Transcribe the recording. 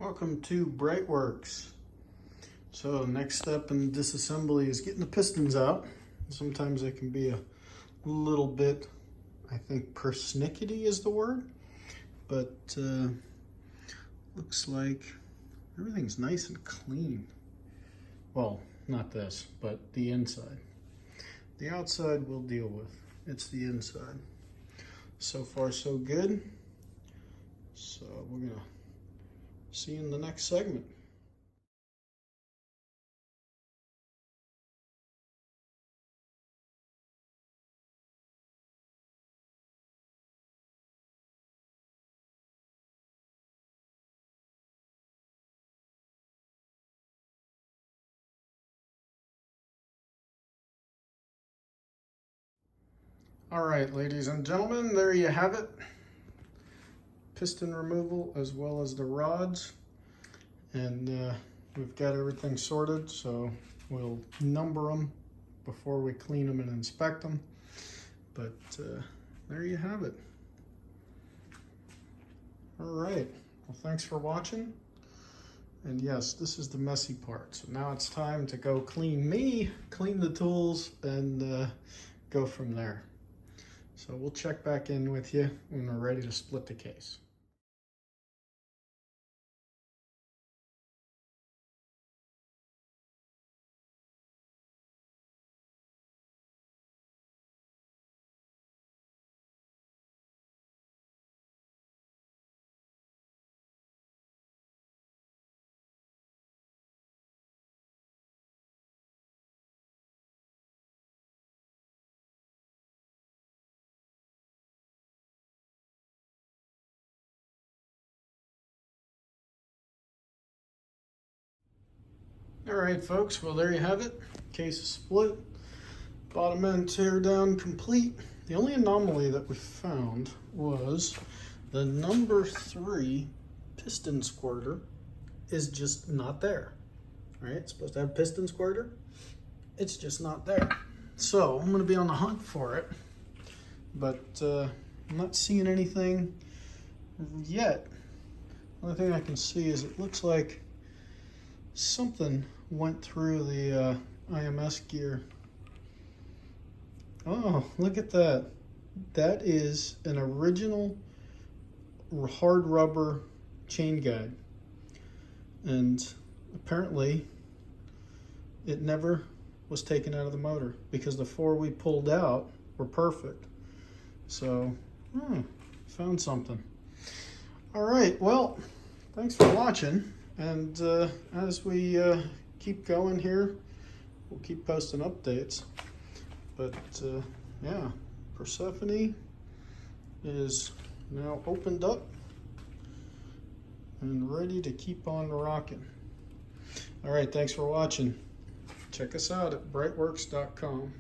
Welcome to BreitWerks. So next step in disassembly is getting the pistons out. Sometimes they can be a little bit, I think persnickety is the word, but looks like everything's nice and clean. Well, not this, but the inside. The outside we'll deal with. It's the inside. So far so good. So we're gonna see you in the next segment. All right, ladies and gentlemen, there you have it. Piston removal as well as the rods. And we've got everything sorted, so we'll number them before we clean them and inspect them. But there you have it. All right, well, thanks for watching. And yes, this is the messy part. So now it's time to go clean the tools, and go from there. So we'll check back in with you when we're ready to split the case. All right, folks, well, there you have it. Case is split, bottom end tear down complete. The only anomaly that we found was the number 3 piston squirter is just not there. Right? It's supposed to have piston squirter. It's just not there. So I'm gonna be on the hunt for it, but I'm not seeing anything yet. The only thing I can see is it looks like something went through the IMS gear. Oh, look at that. That is an original hard rubber chain guide. And apparently it never was taken out of the motor because the 4 we pulled out were perfect. So, found something. All right, well, thanks for watching. And as we keep going here, we'll keep posting updates. But yeah, Persephone is now opened up and ready to keep on rocking. All right, thanks for watching. Check us out at BreitWerks.com.